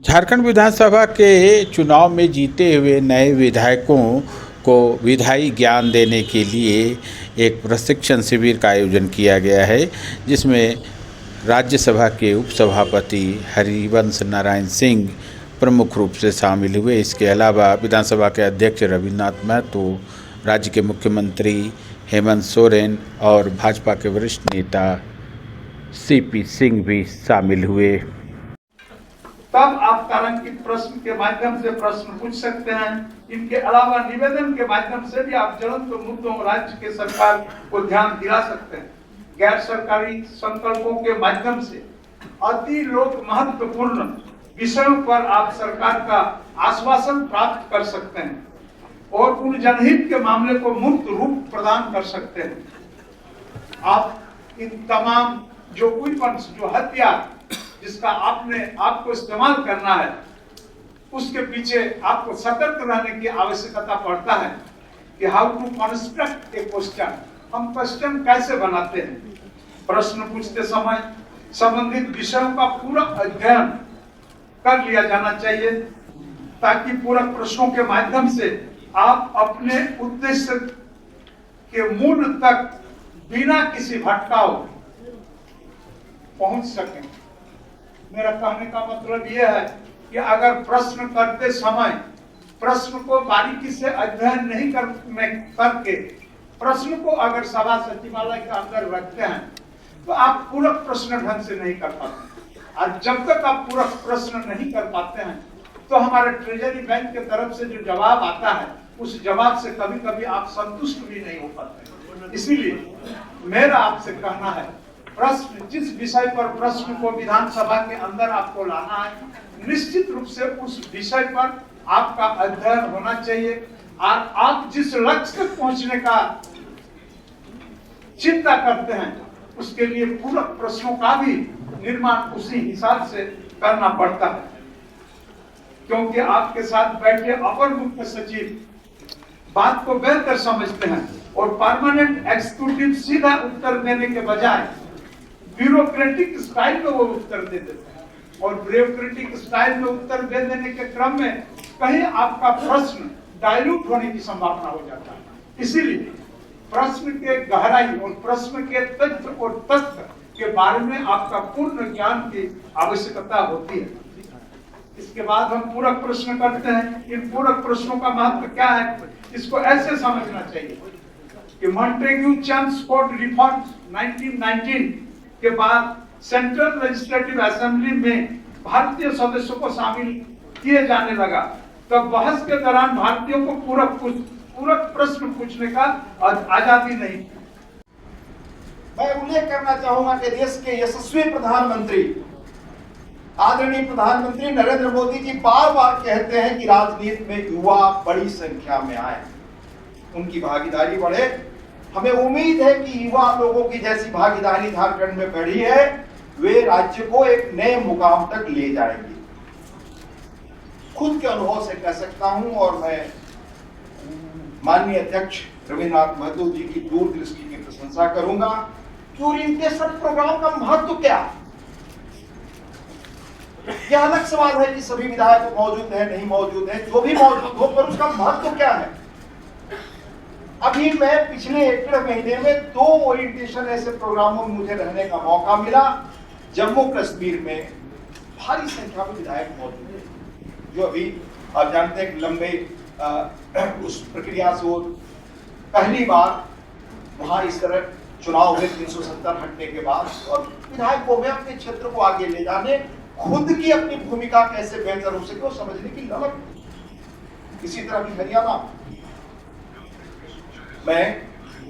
झारखंड विधानसभा के चुनाव में जीते हुए नए विधायकों को विधायी ज्ञान देने के लिए एक प्रशिक्षण शिविर का आयोजन किया गया है, जिसमें राज्यसभा के उपसभापति हरिवंश नारायण सिंह प्रमुख रूप से शामिल हुए। इसके अलावा विधानसभा के अध्यक्ष रविन्द्रनाथ महतो, राज्य के मुख्यमंत्री हेमंत सोरेन और भाजपा के वरिष्ठ नेता सीपी सिंह भी शामिल हुए। तब आप तारांकित प्रश्न के माध्यम से प्रश्न पूछ सकते हैं। इनके अलावा निवेदन के माध्यम से भी आप ज्वलंत मुद्दों राज्य के सरकार को ध्यान दिला सकते हैं। गैर सरकारी संकल्पों के माध्यम से अति लोक महत्वपूर्ण विषयों पर आप सरकार का आश्वासन प्राप्त कर सकते हैं और उन जनहित के मामले को मुक्त रूप प्रदान कर सकते हैं। आप इन तमाम जो वेपन्स, जो हथियार जिसका आपको इस्तेमाल करना है, उसके पीछे आपको सतर्क रहने की आवश्यकता पड़ता है कि how to construct a question. हम क्वेश्चन कैसे बनाते हैं। प्रश्न पूछते समय संबंधित विषयों का पूरा अध्ययन कर लिया जाना चाहिए, ताकि पूरक प्रश्नों के माध्यम से आप अपने उद्देश्य के मूल तक बिना किसी भटकाव पहुंच सकें। मेरा कहने का मतलब यह है कि अगर प्रश्न करते समय प्रश्न को बारीकी से अध्ययन नहीं करके प्रश्न को अगर सभा सचिवालय के अंदर रखते हैं तो आप पूरक प्रश्न ढंग से नहीं कर पाते। और जब तक आप पूरक प्रश्न नहीं कर पाते हैं तो हमारे ट्रेजरी बैंक के तरफ से जो जवाब आता है उस जवाब से कभी कभी आप संतुष्ट भी नहीं हो पाते। इसीलिए मेरा आपसे कहना है, प्रश्न जिस विषय पर प्रश्न को विधानसभा के अंदर आपको लाना है, निश्चित रूप से उस विषय पर आपका अध्ययन होना चाहिए और आप जिस लक्ष्य तक पहुंचने का चिंता करते हैं उसके लिए पूरक प्रश्नों का भी निर्माण उसी हिसाब से करना पड़ता है। क्योंकि आपके साथ बैठे अपर मुख्य सचिव बात को बेहतर समझते हैं और परमानेंट एग्जीक्यूटिव सीधा उत्तर देने के बजाय ब्यूरोक्रेटिक स्टाइल में वो उत्तर दे देते हैं और ब्यूरोक्रेटिक स्टाइल में उत्तर दे देने के क्रम में कहीं आपका प्रश्न डाइल्यूट होने की संभावना हो जाता है। इसीलिए प्रश्न के गहराई और प्रश्न के तथ्य और तथ्य के बारे में आपका पूर्ण ज्ञान की आवश्यकता होती है। इसके बाद हम पूरक प्रश्न करते हैं। इन पूरक प्रश्नों का महत्व क्या है, इसको ऐसे समझना चाहिए कि मॉन्टेग्यू चंद्स कोड रिफॉर्म्स 1919 के बाद सेंट्रल लेजिस्लेटिव असेंबली में भारतीय सदस्यों को शामिल किए जाने लगा, तब बहस के दौरान भारतीयों को पूरक प्रश्न पूछने का आजादी नहीं। मैं उल्लेख करना चाहूंगा कि देश के यशस्वी प्रधानमंत्री आदरणीय प्रधानमंत्री नरेंद्र मोदी जी बार बार कहते हैं कि राजनीति में युवा बड़ी संख्या में आए, उनकी भागीदारी बढ़े। हमें उम्मीद है कि युवा लोगों की जैसी भागीदारी झारखंड में बढ़ी है, वे राज्य को एक नए मुकाम तक ले जाएंगे। खुद के अनुभव से कह सकता हूं और मैं माननीय अध्यक्ष रविन्द्रनाथ महतो जी की दूरदृष्टि की प्रशंसा करूंगा कि ओरिएंटेशन प्रोग्राम का महत्व क्या है। यह अलग सवाल है कि सभी विधायक मौजूद हैं, नहीं मौजूद हैं, जो भी मौजूद हो, पर उसका महत्व क्या है। अभी मैं पिछले 1 महीने में 2 ओरिएंटेशन ऐसे प्रोग्रामों में मुझे रहने का मौका मिला। जम्मू कश्मीर में भारी संख्या में विधायक मौजूद हैं, जो अभी आप जानते हैं लंबे उस प्रक्रिया से वो पहली बार वहां इस तरह चुनाव हुए 370 हटने के बाद, और विधायकों में अपने क्षेत्र को आगे ले जाने, खुद की अपनी भूमिका कैसे बेहतर हो सके वो समझने की ललक। इसी तरह भी हरियाणा, मैं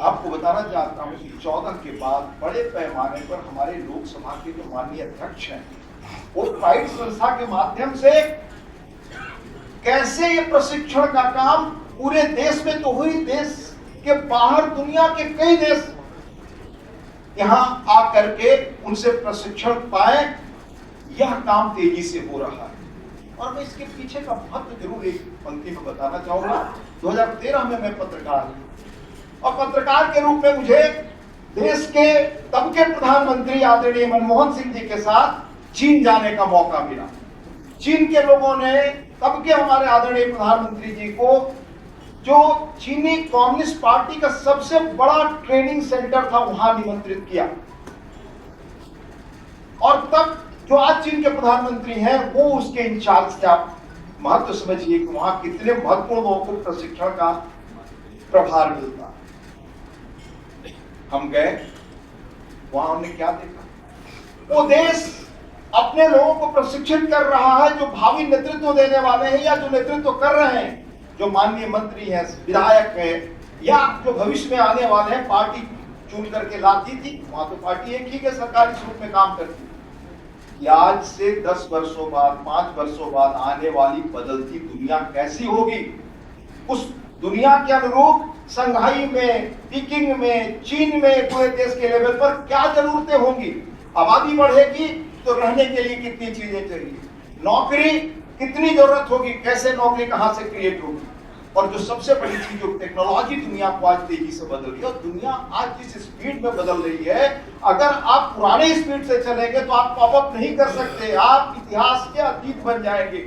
आपको बताना चाहता हूं कि 14 के बाद बड़े पैमाने पर हमारे लोकसभा के जो माननीय अध्यक्ष हैं, वो प्राइड संस्था के माध्यम से कैसे ये प्रशिक्षण का काम पूरे देश में तो हुई, देश के बाहर दुनिया के कई देश यहां आकर के उनसे प्रशिक्षण पाए, यह काम तेजी से हो रहा है। और मैं इसके पीछे का महत्व जरूर एक पंक्ति में बताना चाहूंगा। 2013 में मैं पत्रकार हूं और पत्रकार के रूप में मुझे देश के तब के प्रधानमंत्री आदरणीय मनमोहन सिंह जी के साथ चीन जाने का मौका मिला। चीन के लोगों ने तब के हमारे आदरणीय प्रधानमंत्री जी को जो चीनी कम्युनिस्ट पार्टी का सबसे बड़ा ट्रेनिंग सेंटर था वहां निमंत्रित किया, और तब जो आज चीन के प्रधानमंत्री हैं वो उसके इंचार्ज थे। आप महत्व समझिए कि वहां कितने महत्वपूर्ण लोगों को प्रशिक्षण का प्रभार मिलता। हम गए, वहां हमने क्या देखा, वो देश अपने लोगों को प्रशिक्षित कर रहा है जो भावी नेतृत्व देने वाले हैं या जो नेतृत्व कर रहे हैं, जो माननीय मंत्री हैं, विधायक हैं, या जो भविष्य में आने वाले हैं। पार्टी चुन करके लाती थी, वहां तो पार्टी एक ही के सरकारी स्वरूप में काम करती थी। कि आज से 10 वर्षों बाद, 5 वर्षों बाद आने वाली बदलती दुनिया कैसी होगी, उस दुनिया के अनुरूप संघाई में, पीकिंग में, चीन में, पूरे देश के लेवल पर क्या जरूरतें होंगी। आबादी बढ़ेगी तो रहने के लिए कितनी चीजें चाहिए, नौकरी कितनी जरूरत होगी, कैसे नौकरी कहां से क्रिएट होगी, और जो सबसे बड़ी चीज जो टेक्नोलॉजी दुनिया को आज तेजी से बदल रही है, और दुनिया आज जिस स्पीड में बदल रही है, अगर आप पुराने स्पीड से चलेंगे तो आप कॉप अप नहीं कर सकते, आप इतिहास के अतीत बन जाएंगे।